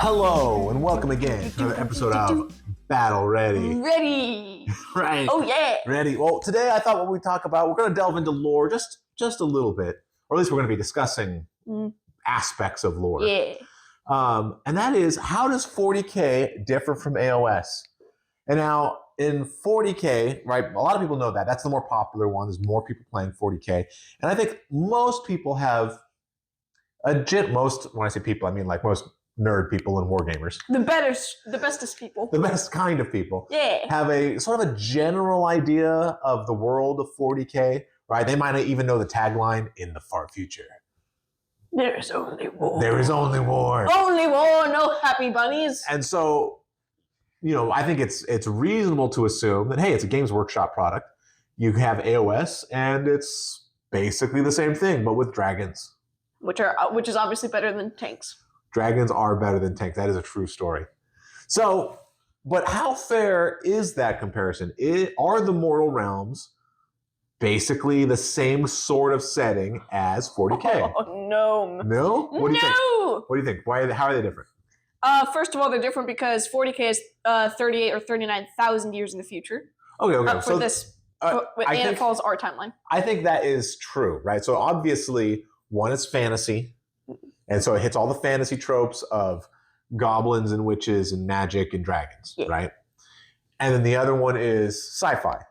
Hello and welcome again to another episode of Battle Ready. Ready. Right. Oh yeah. Ready. Well, today I thought what we'd talk about, we're going to delve into lore just a little bit, or at least we're going to be discussing aspects of lore. Yeah. And that is, how does 40K differ from AoS? And now in 40K, right, a lot of people know that. That's the more popular one. There's more people playing 40K. And I think most people have most, when I say people, I mean like most nerd people and wargamers. The bestest people. The best kind of people. Yeah. Have a sort of a general idea of the world of 40K, right? They might not even know the tagline, in the far future. There is only war. There is only war. Only war, no happy bunnies. And so, you know, I think it's reasonable to assume that, hey, it's a Games Workshop product. You have AoS, and it's basically the same thing, but with dragons. Which is obviously better than tanks. Dragons are better than tanks. That is a true story. So, but how fair is that comparison? Are the Mortal Realms basically the same sort of setting as 40K? Oh, no. No? What do you think? No! What do you think? How are they different? First of all, they're different because 40K is 38 or 39,000 years in the future. Okay. For this, and it follows our timeline. I think that is true, right? So obviously, one is fantasy, and so it hits all the fantasy tropes of goblins and witches and magic and dragons, right? And then the other one is sci-fi.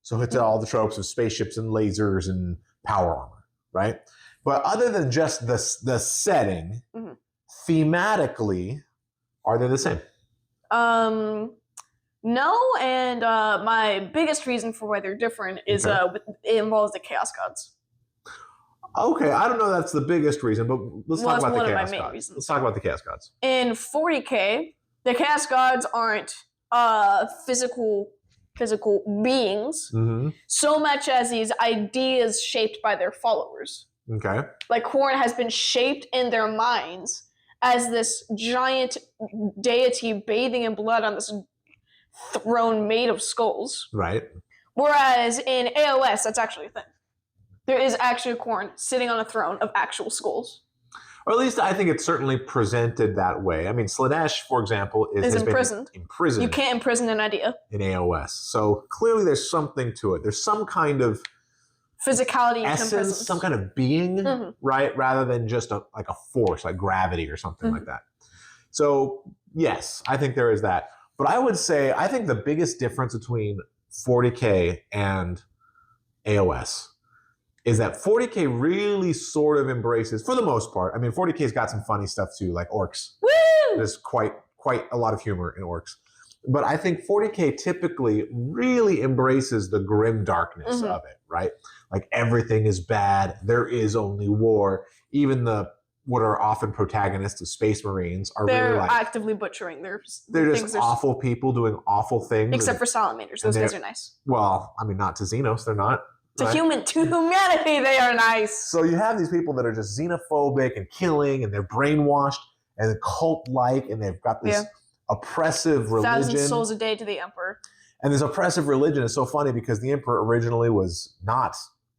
So it hits all the tropes of spaceships and lasers and power armor, right? But other than just the setting, thematically, are they the same? No, and my biggest reason for why they're different is it involves the Chaos Gods. Okay, I don't know that's the biggest reason, but let's talk about the Chaos Gods. Reasons. Let's talk about the Chaos Gods. In 40K, the Chaos Gods aren't physical beings so much as these ideas shaped by their followers. Okay. Like Khorne has been shaped in their minds as this giant deity bathing in blood on this throne made of skulls. Right. Whereas in AoS, that's actually a thing. There is actually a Khorne sitting on a throne of actual skulls. Or at least I think it's certainly presented that way. I mean, Slaanesh, for example, is imprisoned. Imprisoned. You can't imprison an idea. In AoS. So clearly there's something to it. There's some kind of physicality, essence, some kind of being, right? Rather than just a force, like gravity or something like that. So yes, I think there is that. But I would say, I think the biggest difference between 40K and AoS is that 40K really sort of embraces, for the most part, I mean, 40K's got some funny stuff too, like orcs. Woo! There's quite a lot of humor in orcs. But I think 40K typically really embraces the grim darkness of it, right? Like everything is bad. There is only war. Even what are often protagonists of Space Marines are really like actively butchering they're just awful people doing awful things. Except for salamanders. Those guys are nice. Well, I mean, not to Xenos, they're not. To humanity, they are nice. So you have these people that are just xenophobic and killing, and they're brainwashed and cult-like, and they've got this oppressive religion. 1,000 souls a day to the Emperor. And this oppressive religion is so funny because the Emperor originally was not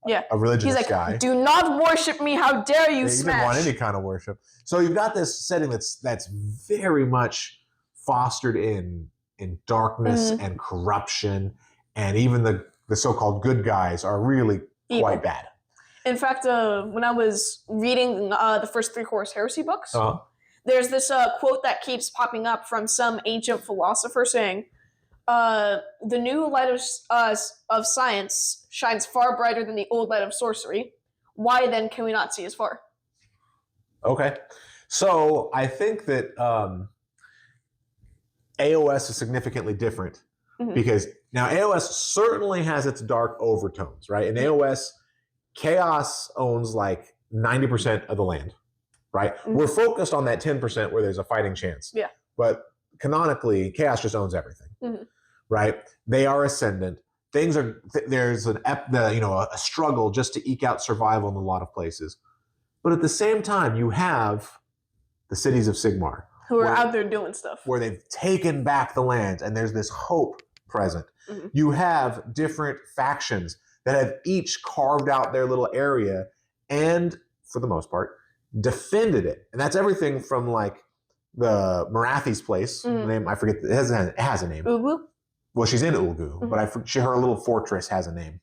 a religious guy. He's like, do not worship me, how dare you, He didn't want any kind of worship. So you've got this setting that's very much fostered in darkness and corruption, and even the so-called good guys are really quite bad. In fact, when I was reading the first 3 Horus Heresy books, there's this quote that keeps popping up from some ancient philosopher saying, the new light of science shines far brighter than the old light of sorcery. Why then can we not see as far? Okay. So I think that AoS is significantly different because now AoS certainly has its dark overtones, right? In AoS, Chaos owns like 90% of the land, right? We're focused on that 10% where there's a fighting chance. Yeah. But canonically, Chaos just owns everything, right? They are ascendant. There's a struggle just to eke out survival in a lot of places. But at the same time, you have the cities of Sigmar, who are out there doing stuff, where they've taken back the land, and there's this hope present. You have different factions that have each carved out their little area and, for the most part, defended it. And that's everything from like the Marathi's place. The name I forget. It has a name. Ugu? Well, she's in Ulgu, but her little fortress has a name.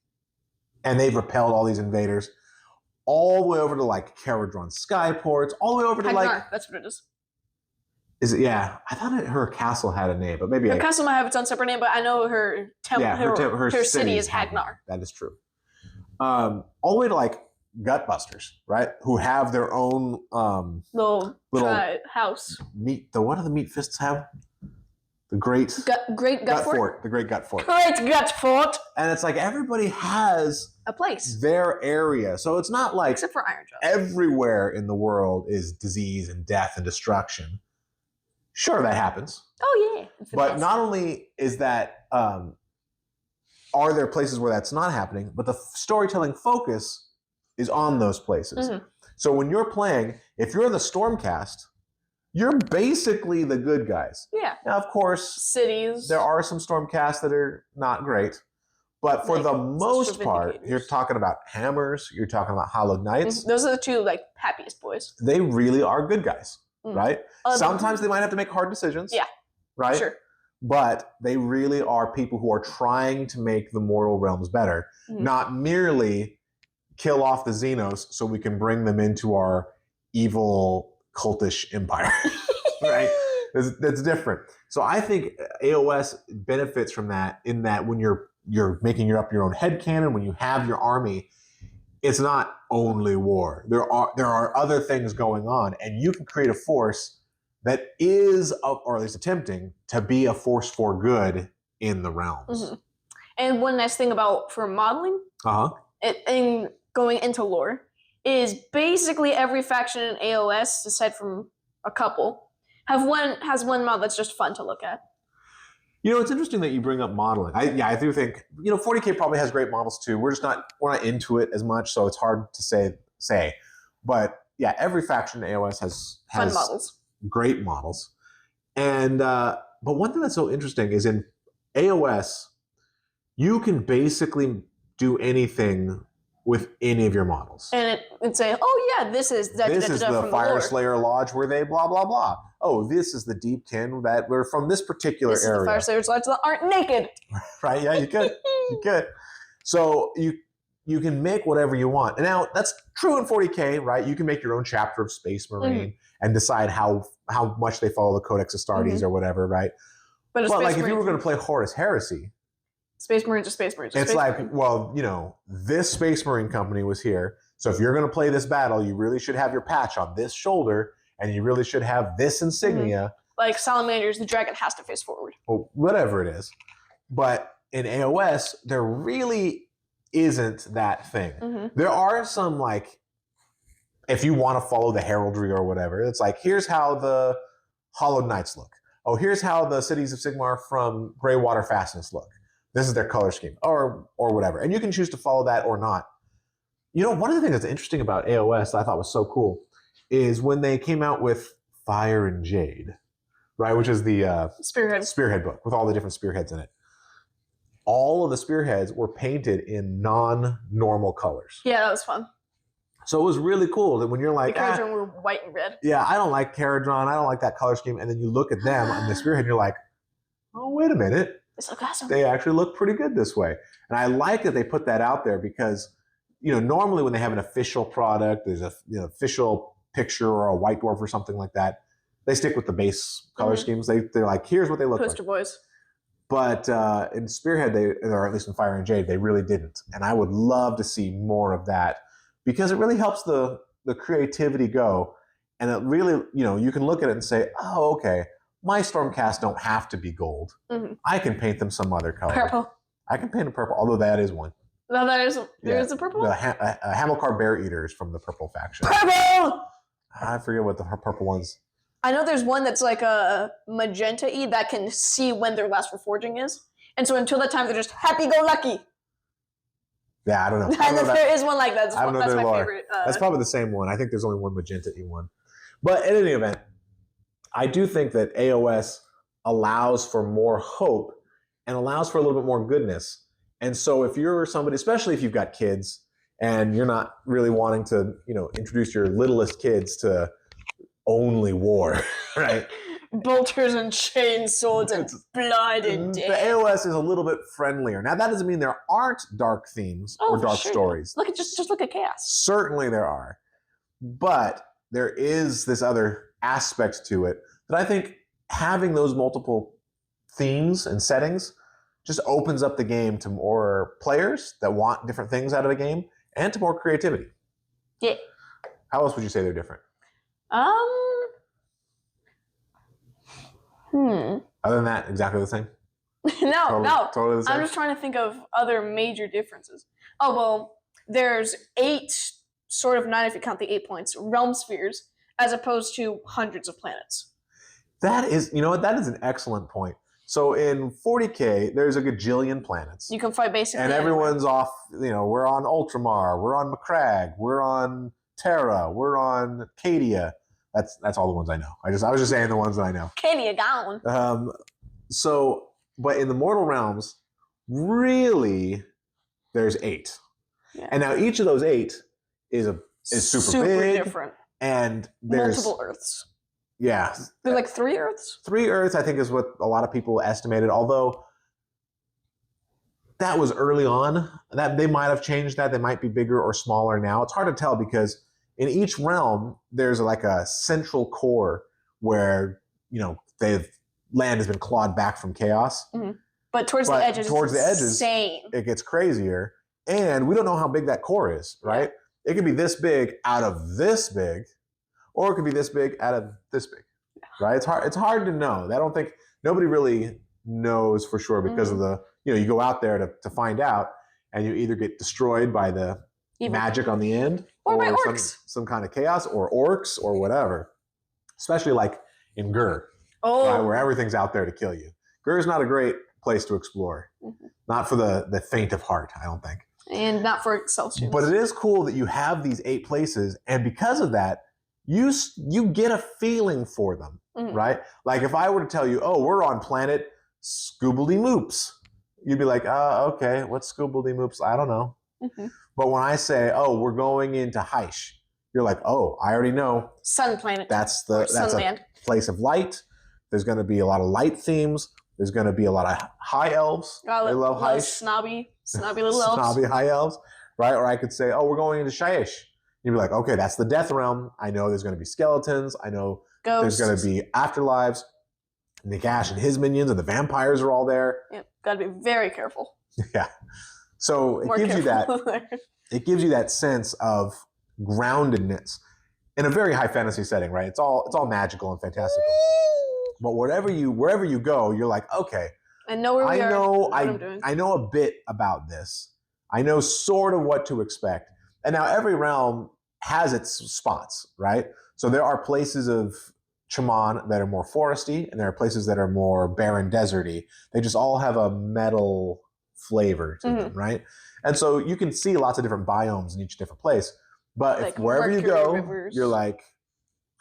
And they've repelled all these invaders all the way over to like Caradron Skyports, all the way over to Hagnar, that's what it is. Is it? Yeah, I thought her castle had a name, but maybe her castle might have its own separate name. But I know her her city is Hagnar. That is true. All the way to like Gutbusters, right? Who have their own little house. What do the Meat Fists have? The Great Gut Fort. The Great Gut Fort. Great Gut Fort. And it's like everybody has a place, their area. So it's not like except for Iron Jaws. Everywhere in the world is disease and death and destruction. Sure, that happens. Oh yeah. But not only is that are there places where that's not happening, but the storytelling focus is on those places. So when you're playing, if you're in the Stormcast, you're basically the good guys. Yeah. Now, of course, cities. There are some Stormcasts that are not great. But for the most part, you're talking about Hammers, you're talking about Hollowed Knights. Those are the two happiest boys. They really are good guys, right? Sometimes they might have to make hard decisions. Yeah. Right? Sure. But they really are people who are trying to make the mortal realms better, not merely kill off the Xenos so we can bring them into our evil cultish empire. Right? That's different. So I think AoS benefits from that in that when you're making up your own headcanon, when you have your army, it's not only war. There are other things going on, and you can create a force that is, or at least attempting, to be a force for good in the realms. And one nice thing for modeling, and going into lore, is basically every faction in AoS, aside from a couple, has one model that's just fun to look at. You know, it's interesting that you bring up modeling. I do think 40K probably has great models too. We're not into it as much, so it's hard to say. But yeah, every faction in AoS has fun models, great models. And but one thing that's so interesting is in AoS, you can basically do anything with any of your models. And it'd say, oh yeah, this is the Fire Slayer Lodge where they blah blah blah. Oh, this is the Deepkin that we're from this particular area. This is the Fire Slayers Lodge that aren't naked. Right? Yeah, you could. You could. So you can make whatever you want. And now that's true in 40K, right? You can make your own chapter of Space Marine and decide how much they follow the Codex Astartes or whatever, right? But like if you were going to play Horus Heresy, Space Marines are Space Marines. It's like, well, this Space Marine company was here. So if you're going to play this battle, you really should have your patch on this shoulder, and you really should have this insignia. Like Salamanders, the dragon has to face forward. Or whatever it is. But in AoS, there really isn't that thing. There are some, like, if you want to follow the heraldry or whatever, it's like, here's how the Hollowed Knights look. Oh, here's how the cities of Sigmar from Greywater Fastness look. This is their color scheme, or whatever. And you can choose to follow that or not. One of the things that's interesting about AoS that I thought was so cool is when they came out with Fire and Jade, right, which is the Spearhead book with all the different spearheads in it. All of the spearheads were painted in non-normal colors. Yeah, that was fun. So it was really cool that when you're like, the Caradron were white and red. Yeah, I don't like Caradron. I don't like that color scheme. And then you look at them on the spearhead and you're like, oh, wait a minute. Awesome. They actually look pretty good this way. And I like that they put that out there because, normally when they have an official product, there's a official picture or a white dwarf or something like that, they stick with the base color schemes. They're like, here's what they look Poster like. boys. But in Spearhead, or at least in Fire and Jade, they really didn't. And I would love to see more of that because it really helps the creativity go. And it really, you can look at it and say, oh, okay, my Stormcast don't have to be gold. I can paint them some other color. Purple. I can paint a purple, although that is one. No, there is a purple one? The Hamilcar Bear Eaters from the purple faction. Purple! I forget what the purple one's. I know there's one that's like a magenta-y that can see when their last reforging is. And so until that time, they're just happy-go-lucky. Yeah, I don't know. There is one like that. I don't know that's their my lore. favorite. That's probably the same one. I think there's only one magenta-y one. But in any event, I do think that AoS allows for more hope and allows for a little bit more goodness. And so if you're somebody, especially if you've got kids and you're not really wanting to, introduce your littlest kids to only war, right? Bolters and chainswords and blood and death. The AoS is a little bit friendlier. Now, that doesn't mean there aren't dark themes or dark stories. Look at just look at Chaos. Certainly there are. But there is this other aspect to it that I think having those multiple themes and settings just opens up the game to more players that want different things out of a game and to more creativity. Yeah. How else would you say they're different? Other than that, exactly the same? No. Totally the same? I'm just trying to think of other major differences. Oh, well, there's 8, sort of 9 if you count the 8 points, realm spheres, as opposed to hundreds of planets. That is, you know what, that is an excellent point. So in 40K, there's a gajillion planets. You can fight basically and everyone's off, we're on Ultramar, we're on Macragge, we're on Terra, we're on Cadia. That's all the ones I know. I was just saying the ones that I know. Cadia gone. But in the mortal realms, really, there's 8. Yeah. And now each of those 8 is super big. Different. And there's multiple Earths. Yeah. There's like 3 Earths? 3 Earths, I think, is what a lot of people estimated, although that was early on. That they might have changed that. They might be bigger or smaller now. It's hard to tell because in each realm, there's like a central core where, land has been clawed back from chaos. Mm-hmm. But towards the edges, insane. It gets crazier. And we don't know how big that core is, right? Yeah. It could be this big out of this big, or it could be this big out of this big, right? It's hard to know. Nobody really knows for sure because of the, you go out there to find out, and you either get destroyed by the magic on the end, or by orcs. Some kind of chaos, or orcs, or whatever. Especially like in Gur, right, where everything's out there to kill you. Gur is not a great place to explore. Mm-hmm. Not for the faint of heart, I don't think. And not for Excelsior. But it is cool that you have these 8 places, and because of that, you get a feeling for them, right? Like if I were to tell you, oh, we're on planet Scoobledy-Moops, you'd be like, okay, what's Scoobledy-Moops? I don't know. Mm-hmm. But when I say, oh, we're going into Heish, you're like, oh, I already know. Sun planet. That's a place of light. There's going to be a lot of light themes. There's going to be a lot of high elves. They love Heish. Snobby little elves. Snobby high elves, right? Or I could say, oh, we're going into Shyish. You'd be like, okay, that's the death realm. I know there's going to be skeletons. I know ghosts. There's going to be afterlives. Nagash and his minions and the vampires are all there. Yep, got to be very careful. Yeah. So it gives you that sense of groundedness in a very high fantasy setting, right? It's all magical and fantastical. But wherever you go, you're like, okay, I know where we are. I know a bit about this. I know sort of what to expect. And now every realm has its spots, right? So there are places of Chaman that are more foresty, and there are places that are more barren, deserty. They just all have a metal flavor to them, right? And so you can see lots of different biomes in each different place. But if wherever you go, you're like,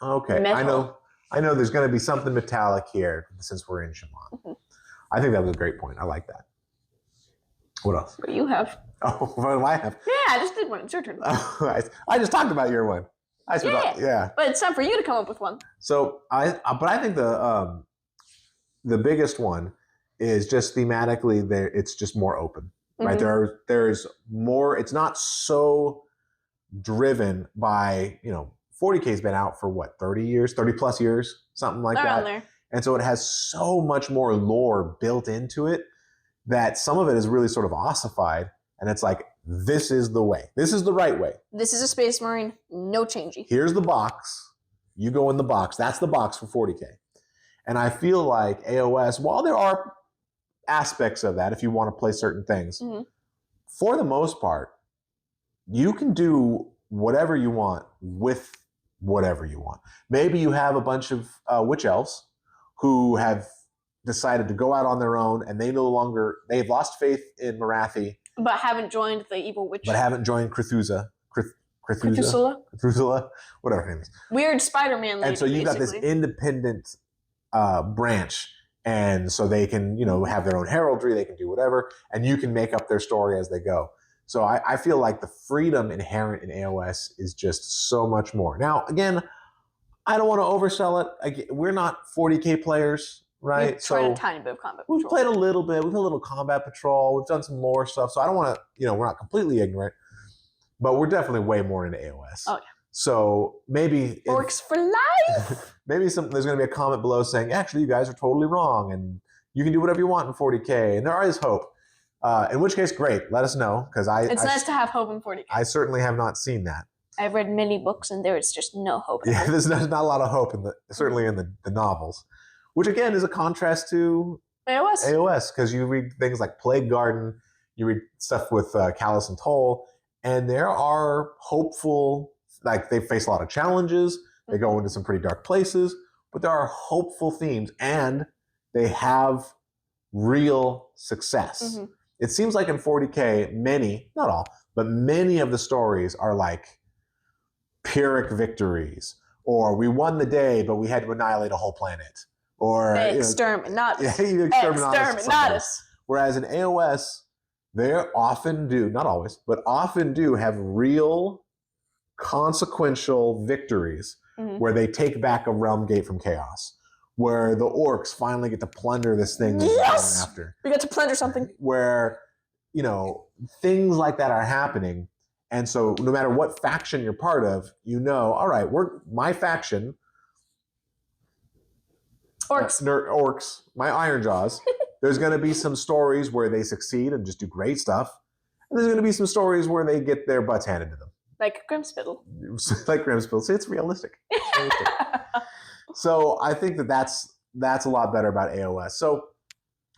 okay, metal. I know there's going to be something metallic here since we're in Chaman. Mm-hmm. I think that was a great point. I like that. What else? What do you have? Oh, what do I have? Yeah, I just did one. It's your turn. I just talked about your one. Yeah. But it's time for you to come up with one. So I think the biggest one is just thematically there. It's just more open, right? There's more. It's not so driven by 40K's been out for what 30 plus years, something like that. There. And so it has so much more lore built into it that some of it is really sort of ossified, and it's like, this is the way. This is the right way. This is a Space Marine. No changing. Here's the box. You go in the box. That's the box for 40K. And I feel like AoS, while there are aspects of that if you want to play certain things, for the most part, you can do whatever you want with whatever you want. Maybe you have a bunch of witch elves who have decided to go out on their own, and they've lost faith in Marathi. But haven't joined the evil witch. But haven't joined Cthulhu, whatever her name is. Weird Spider-Man lady, and so you've got this independent branch, and so they can, have their own heraldry, they can do whatever, and you can make up their story as they go. So I feel like the freedom inherent in AoS is just so much more. Now, again, I don't want to oversell it. We're not 40K players, right? We've tried a tiny bit of Combat Patrol. We've played a little bit. We've played a little Combat Patrol. We've done some lore stuff. So I don't want to, we're not completely ignorant, but we're definitely way more into AoS. Oh, yeah. So maybe Orcs for life. Maybe there's going to be a comment below saying, actually, you guys are totally wrong, and you can do whatever you want in 40K, and there is hope. In which case, great. Let us know, because it's nice to have hope in 40K. I certainly have not seen that. I've read many books, and there is just no hope. Yeah, there's not a lot of hope certainly in the novels, which again is a contrast to AoS, because you read things like Plague Garden, you read stuff with Callus and Toll, and there are hopeful. Like, they face a lot of challenges. They go into some pretty dark places, but there are hopeful themes, and they have real success. Mm-hmm. It seems like in 40K, many, not all, but many of the stories are like Pyrrhic victories, or we won the day, but we had to annihilate a whole planet, or exterminatus. Whereas in AoS, they often do, not always, but often do have real consequential victories, mm-hmm. where they take back a realm gate from chaos, where the orcs finally get to plunder this thing they're going after. We get to plunder something. Where, things like that are happening. And so no matter what faction you're part of, all right, my faction, orcs, my Iron Jaws, there's going to be some stories where they succeed and just do great stuff. And there's going to be some stories where they get their butts handed to them. Like Grimspittle. See, it's realistic. So I think that's a lot better about AoS. So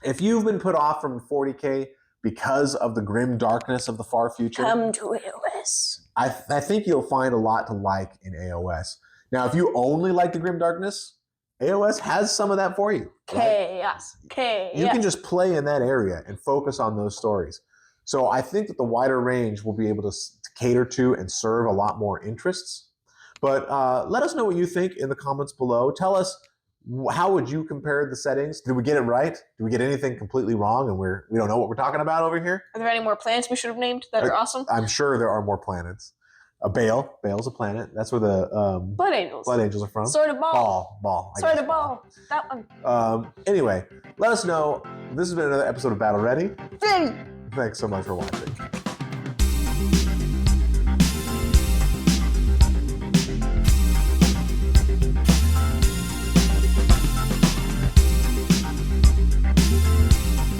if you've been put off from 40K because of the grim darkness of the far future, come to AoS. I think you'll find a lot to like in AoS. Now, if you only like the grim darkness, AoS has some of that for you. Chaos. You can just play in that area and focus on those stories. So I think that the wider range will be able to cater to and serve a lot more interests. But let us know what you think in the comments below. Tell us, how would you compare the settings? Did we get it right? Did we get anything completely wrong and we don't know what we're talking about over here? Are there any more planets we should have named that are awesome? I'm sure there are more planets. Bael's a planet. That's where the Blood Angels are from. Sword of Ball. Sword of Ball. That one. Anyway, let us know. This has been another episode of Battle Ready. Ready. Thanks so much for watching.